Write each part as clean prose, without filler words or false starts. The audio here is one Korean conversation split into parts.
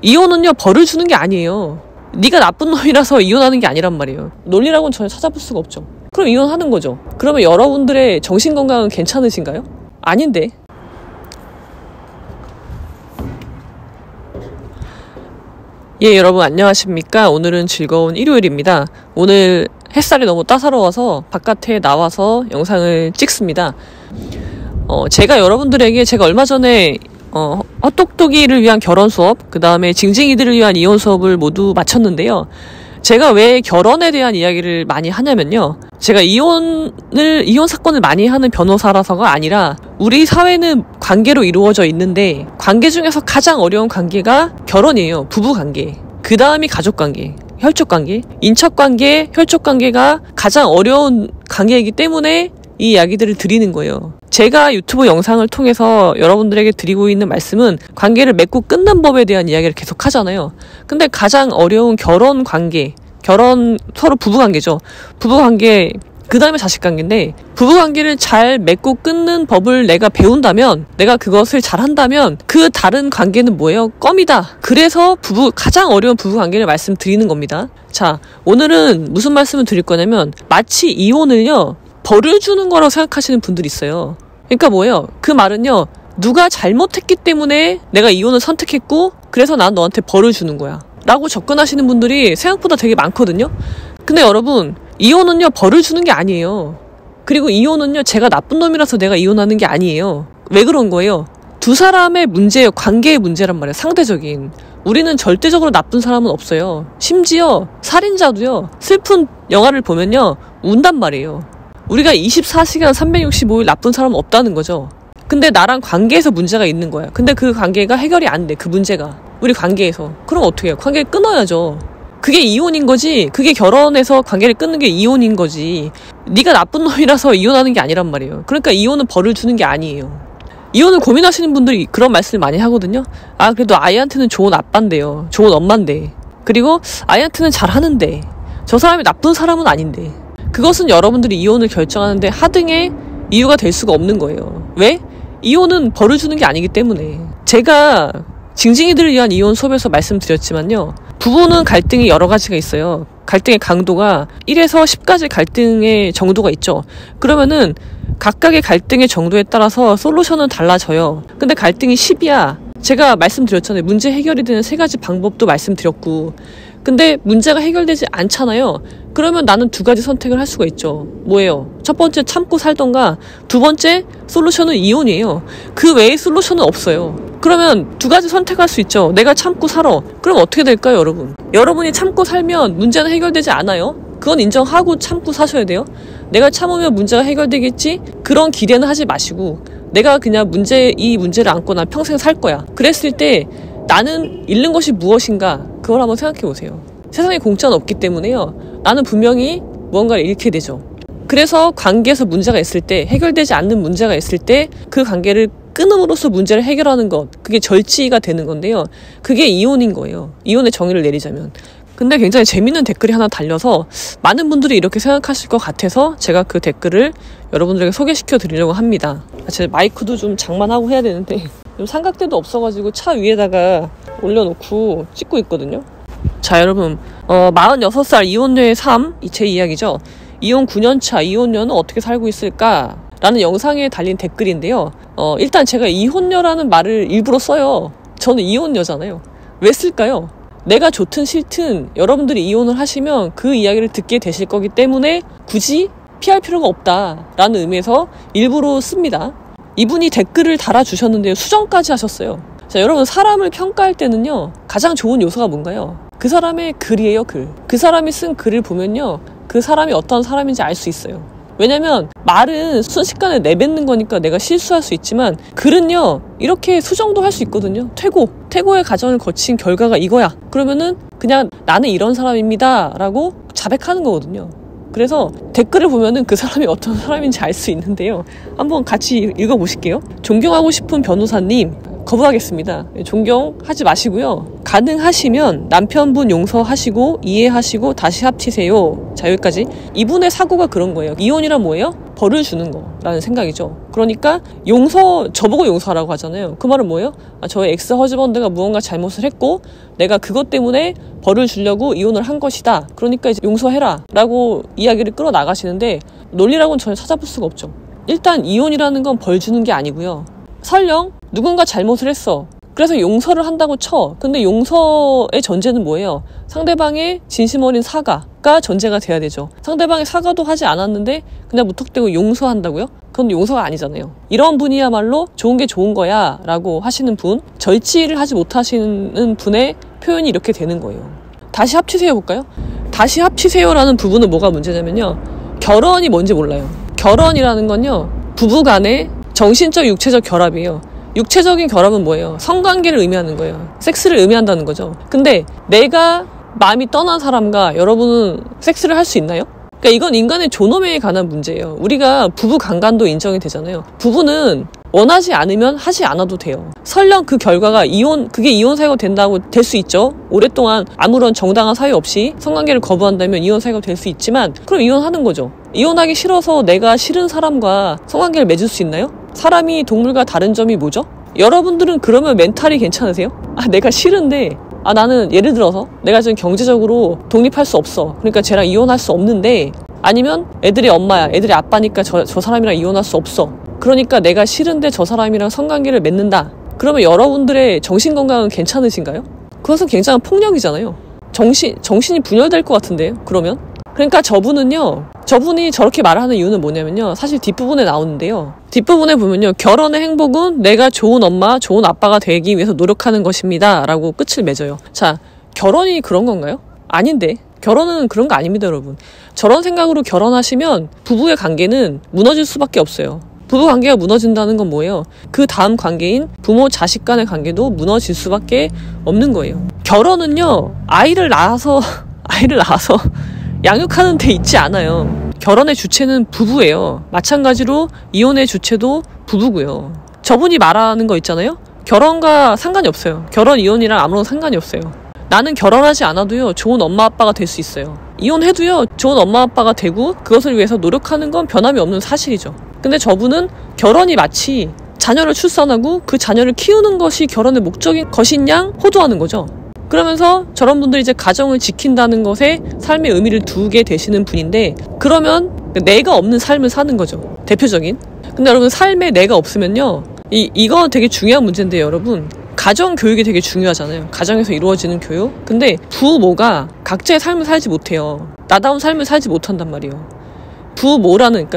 이혼은요 벌을 주는 게 아니에요. 네가 나쁜 놈이라서 이혼하는 게 아니란 말이에요. 논리라고는 전혀 찾아볼 수가 없죠. 그럼 이혼하는 거죠. 그러면 여러분들의 정신건강은 괜찮으신가요? 아닌데. 예, 여러분 안녕하십니까. 오늘은 즐거운 일요일입니다. 오늘 햇살이 너무 따사로워서 바깥에 나와서 영상을 찍습니다. 제가 여러분들에게 제가 얼마 전에 헛똑똑이를 위한 결혼 수업, 그 다음에 징징이들을 위한 이혼 수업을 모두 마쳤는데요. 제가 왜 결혼에 대한 이야기를 많이 하냐면요. 제가 이혼 사건을 많이 하는 변호사라서가 아니라 우리 사회는 관계로 이루어져 있는데 관계 중에서 가장 어려운 관계가 결혼이에요. 부부관계. 그 다음이 가족관계, 혈족관계, 인척관계, 혈족관계가 가장 어려운 관계이기 때문에 이 이야기들을 드리는 거예요. 제가 유튜브 영상을 통해서 여러분들에게 드리고 있는 말씀은 관계를 맺고 끊는 법에 대한 이야기를 계속 하잖아요. 근데 가장 어려운 결혼 관계, 서로 부부관계죠. 부부관계, 그 다음에 자식관계인데 부부관계를 잘 맺고 끊는 법을 내가 배운다면, 내가 그것을 잘한다면 그 다른 관계는 뭐예요? 껌이다. 그래서 가장 어려운 부부관계를 말씀드리는 겁니다. 자, 오늘은 무슨 말씀을 드릴 거냐면 마치 이혼을요 벌을 주는 거라고 생각하시는 분들이 있어요. 그러니까 뭐예요? 그 말은요, 누가 잘못했기 때문에 내가 이혼을 선택했고 그래서 난 너한테 벌을 주는 거야 라고 접근하시는 분들이 생각보다 되게 많거든요. 근데 여러분, 이혼은요 벌을 주는 게 아니에요. 그리고 이혼은요 제가 나쁜 놈이라서 내가 이혼하는 게 아니에요. 왜 그런 거예요? 두 사람의 문제예요. 관계의 문제란 말이에요. 상대적인. 우리는 절대적으로 나쁜 사람은 없어요. 심지어 살인자도요 슬픈 영화를 보면요 운단 말이에요. 우리가 24시간 365일 나쁜 사람은 없다는 거죠. 근데 나랑 관계에서 문제가 있는 거야. 근데 그 관계가 해결이 안 돼. 그 문제가. 우리 관계에서. 그럼 어떻게 해요? 관계를 끊어야죠. 그게 이혼인 거지. 그게 결혼해서 관계를 끊는 게 이혼인 거지. 네가 나쁜 놈이라서 이혼하는 게 아니란 말이에요. 그러니까 이혼은 벌을 주는 게 아니에요. 이혼을 고민하시는 분들이 그런 말씀을 많이 하거든요. 아, 그래도 아이한테는 좋은 아빠인데요. 좋은 엄마인데. 그리고 아이한테는 잘하는데. 저 사람이 나쁜 사람은 아닌데. 그것은 여러분들이 이혼을 결정하는데 하등의 이유가 될 수가 없는 거예요. 왜? 이혼은 벌을 주는 게 아니기 때문에. 제가 징징이들을 위한 이혼 수업에서 말씀드렸지만요. 부부는 갈등이 여러 가지가 있어요. 갈등의 강도가 1에서 10까지 갈등의 정도가 있죠. 그러면은 각각의 갈등의 정도에 따라서 솔루션은 달라져요. 근데 갈등이 10이야. 제가 말씀드렸잖아요. 문제 해결이 되는 3가지 방법도 말씀드렸고. 근데 문제가 해결되지 않잖아요. 그러면 나는 2가지 선택을 할 수가 있죠. 뭐예요? 첫 번째 참고 살던가, 두 번째 솔루션은 이혼이에요. 그 외의 솔루션은 없어요. 그러면 2가지 선택할 수 있죠. 내가 참고 살아. 그럼 어떻게 될까요, 여러분? 여러분이 참고 살면 문제는 해결되지 않아요? 그건 인정하고 참고 사셔야 돼요. 내가 참으면 문제가 해결되겠지? 그런 기대는 하지 마시고 내가 그냥 이 문제를 안고 난 평생 살 거야. 그랬을 때 나는 잃는 것이 무엇인가? 그걸 한번 생각해 보세요. 세상에 공짜는 없기 때문에요. 나는 분명히 무언가를 잃게 되죠. 그래서 관계에서 문제가 있을 때, 해결되지 않는 문제가 있을 때 그 관계를 끊음으로써 문제를 해결하는 것, 그게 절치가 되는 건데요. 그게 이혼인 거예요. 이혼의 정의를 내리자면. 근데 굉장히 재밌는 댓글이 하나 달려서 많은 분들이 이렇게 생각하실 것 같아서 제가 그 댓글을 여러분들에게 소개시켜 드리려고 합니다. 제 마이크도 좀 장만하고 해야 되는데 좀 삼각대도 없어가지고 차 위에다가 올려놓고 찍고 있거든요. 자, 여러분, 46살 이혼녀의 삶, 제 이야기죠. 이혼 9년차 이혼녀는 어떻게 살고 있을까? 라는 영상에 달린 댓글인데요. 일단 제가 이혼녀라는 말을 일부러 써요. 저는 이혼녀잖아요. 왜 쓸까요? 내가 좋든 싫든 여러분들이 이혼을 하시면 그 이야기를 듣게 되실 거기 때문에 굳이 피할 필요가 없다라는 의미에서 일부러 씁니다. 이분이 댓글을 달아주셨는데요. 수정까지 하셨어요. 자, 여러분, 사람을 평가할 때는요. 가장 좋은 요소가 뭔가요? 그 사람의 글이에요, 글. 그 사람이 쓴 글을 보면요. 그 사람이 어떤 사람인지 알 수 있어요. 왜냐면 말은 순식간에 내뱉는 거니까 내가 실수할 수 있지만 글은요. 이렇게 수정도 할 수 있거든요. 퇴고의 과정을 거친 결과가 이거야. 그러면은 그냥 나는 이런 사람입니다 라고 자백하는 거거든요. 그래서 댓글을 보면은 그 사람이 어떤 사람인지 알 수 있는데요. 한번 같이 읽어보실게요. 존경하고 싶은 변호사님, 거부하겠습니다. 존경하지 마시고요. 가능하시면 남편분 용서하시고 이해하시고 다시 합치세요. 자, 여기까지. 이분의 사고가 그런 거예요. 이혼이란 뭐예요? 벌을 주는 거라는 생각이죠. 그러니까 저보고 용서하라고 하잖아요. 그 말은 뭐예요? 저의 엑스 허즈번드가 무언가 잘못을 했고 내가 그것 때문에 벌을 주려고 이혼을 한 것이다. 그러니까 이제 용서해라 라고 이야기를 끌어나가시는데 논리라고는 전혀 찾아볼 수가 없죠. 일단 이혼이라는 건 벌 주는 게 아니고요. 설령 누군가 잘못을 했어. 그래서 용서를 한다고 쳐. 근데 용서의 전제는 뭐예요? 상대방의 진심 어린 사과가 전제가 돼야 되죠. 상대방의 사과도 하지 않았는데 그냥 무턱대고 용서한다고요? 그건 용서가 아니잖아요. 이런 분이야말로 좋은 게 좋은 거야 라고 하시는 분, 절치를 하지 못하시는 분의 표현이 이렇게 되는 거예요. 다시 합치세요 볼까요? 다시 합치세요라는 부분은 뭐가 문제냐면요. 결혼이 뭔지 몰라요. 결혼이라는 건요, 부부 간의 정신적 육체적 결합이에요. 육체적인 결합은 뭐예요? 성관계를 의미하는 거예요. 섹스를 의미한다는 거죠. 근데 내가 마음이 떠난 사람과 여러분은 섹스를 할 수 있나요? 그러니까 이건 인간의 존엄에 관한 문제예요. 우리가 부부 강간도 인정이 되잖아요. 부부는 원하지 않으면 하지 않아도 돼요. 설령 그 결과가 그게 이혼 사유가 된다고 될 수 있죠. 오랫동안 아무런 정당한 사유 없이 성관계를 거부한다면 이혼 사유가 될 수 있지만 그럼 이혼하는 거죠. 이혼하기 싫어서 내가 싫은 사람과 성관계를 맺을 수 있나요? 사람이 동물과 다른 점이 뭐죠? 여러분들은 그러면 멘탈이 괜찮으세요? 내가 싫은데 나는 예를 들어서 내가 지금 경제적으로 독립할 수 없어. 그러니까 쟤랑 이혼할 수 없는데, 아니면 애들이 엄마야, 애들이 아빠니까 저 사람이랑 이혼할 수 없어. 그러니까 내가 싫은데 저 사람이랑 성관계를 맺는다. 그러면 여러분들의 정신건강은 괜찮으신가요? 그것은 굉장한 폭력이잖아요. 정신이 분열될 것 같은데요, 그러면? 그러니까 저분이 저렇게 말하는 이유는 뭐냐면요, 사실 뒷부분에 나오는데요. 뒷부분에 보면요, 결혼의 행복은 내가 좋은 엄마, 좋은 아빠가 되기 위해서 노력하는 것입니다 라고 끝을 맺어요. 자, 결혼이 그런 건가요? 아닌데. 결혼은 그런 거 아닙니다, 여러분. 저런 생각으로 결혼하시면 부부의 관계는 무너질 수밖에 없어요. 부부 관계가 무너진다는 건 뭐예요? 그 다음 관계인 부모 자식 간의 관계도 무너질 수밖에 없는 거예요. 결혼은요, 아이를 낳아서 양육하는 데 있지 않아요. 결혼의 주체는 부부예요. 마찬가지로 이혼의 주체도 부부고요. 저분이 말하는 거 있잖아요. 결혼과 상관이 없어요. 결혼 이혼이랑 아무런 상관이 없어요. 나는 결혼하지 않아도요, 좋은 엄마 아빠가 될 수 있어요. 이혼해도요, 좋은 엄마 아빠가 되고 그것을 위해서 노력하는 건 변함이 없는 사실이죠. 근데 저분은 결혼이 마치 자녀를 출산하고 그 자녀를 키우는 것이 결혼의 목적인 것인 양 호도하는 거죠. 그러면서 저런 분들이 이제 가정을 지킨다는 것에 삶의 의미를 두게 되시는 분인데, 그러면 내가 없는 삶을 사는 거죠. 대표적인. 근데 여러분, 삶에 내가 없으면요, 이거 되게 중요한 문제인데요, 여러분. 가정 교육이 되게 중요하잖아요. 가정에서 이루어지는 교육. 근데 부모가 각자의 삶을 살지 못해요. 나다운 삶을 살지 못한단 말이에요. 부모라는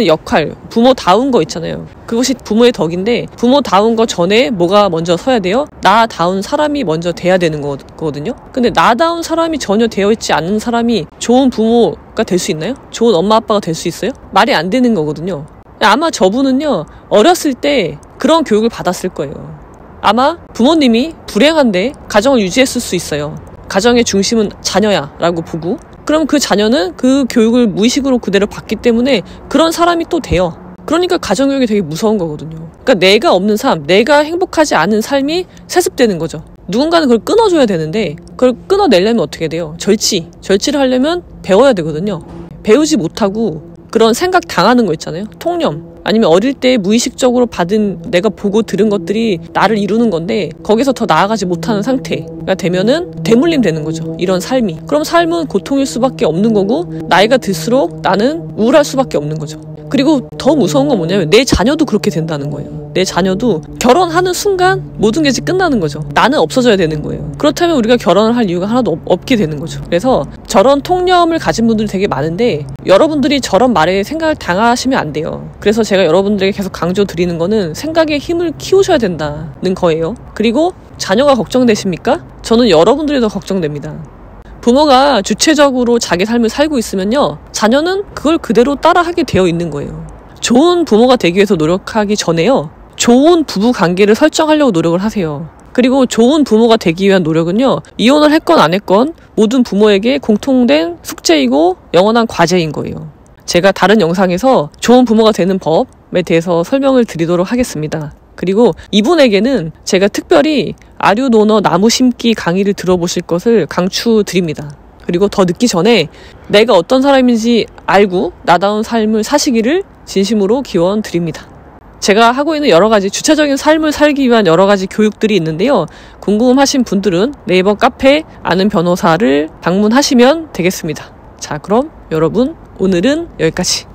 역할, 부모다운 거 있잖아요. 그것이 부모의 덕인데, 부모다운 거 전에 뭐가 먼저 서야 돼요? 나다운 사람이 먼저 돼야 되는 거거든요. 근데 나다운 사람이 전혀 되어 있지 않는 사람이 좋은 부모가 될 수 있나요? 좋은 엄마 아빠가 될 수 있어요? 말이 안 되는 거거든요. 아마 저분은요, 어렸을 때 그런 교육을 받았을 거예요. 아마 부모님이 불행한데 가정을 유지했을 수 있어요. 가정의 중심은 자녀야 라고 보고, 그럼 그 자녀는 그 교육을 무의식으로 그대로 받기 때문에 그런 사람이 또 돼요. 그러니까 가정교육이 되게 무서운 거거든요. 그러니까 내가 없는 삶, 내가 행복하지 않은 삶이 세습되는 거죠. 누군가는 그걸 끊어줘야 되는데, 그걸 끊어내려면 어떻게 돼요? 절치를 하려면 배워야 되거든요. 배우지 못하고 그런 생각 당하는 거 있잖아요. 통념. 아니면 어릴 때 무의식적으로 받은, 내가 보고 들은 것들이 나를 이루는 건데 거기서 더 나아가지 못하는 상태가 되면은 대물림 되는 거죠. 이런 삶이. 그럼 삶은 고통일 수밖에 없는 거고, 나이가 들수록 나는 우울할 수밖에 없는 거죠. 그리고 더 무서운 건 뭐냐면 내 자녀도 그렇게 된다는 거예요. 내 자녀도 결혼하는 순간 모든 게 이제 끝나는 거죠. 나는 없어져야 되는 거예요. 그렇다면 우리가 결혼을 할 이유가 하나도 없게 되는 거죠. 그래서 저런 통념을 가진 분들이 되게 많은데, 여러분들이 저런 말에 생각을 당하시면 안 돼요. 그래서 제가 여러분들에게 계속 강조드리는 거는 생각의 힘을 키우셔야 된다는 거예요. 그리고 자녀가 걱정되십니까? 저는 여러분들이 더 걱정됩니다. 부모가 주체적으로 자기 삶을 살고 있으면요, 자녀는 그걸 그대로 따라하게 되어 있는 거예요. 좋은 부모가 되기 위해서 노력하기 전에요, 좋은 부부 관계를 설정하려고 노력을 하세요. 그리고 좋은 부모가 되기 위한 노력은요, 이혼을 했건 안 했건 모든 부모에게 공통된 숙제이고 영원한 과제인 거예요. 제가 다른 영상에서 좋은 부모가 되는 법에 대해서 설명을 드리도록 하겠습니다. 그리고 이분에게는 제가 특별히 아류노너 나무 심기 강의를 들어보실 것을 강추드립니다. 그리고 더 늦기 전에 내가 어떤 사람인지 알고 나다운 삶을 사시기를 진심으로 기원 드립니다. 제가 하고 있는 여러 가지 주체적인 삶을 살기 위한 여러 가지 교육들이 있는데요. 궁금하신 분들은 네이버 카페 아는 변호사를 방문하시면 되겠습니다. 자, 그럼 여러분 오늘은 여기까지.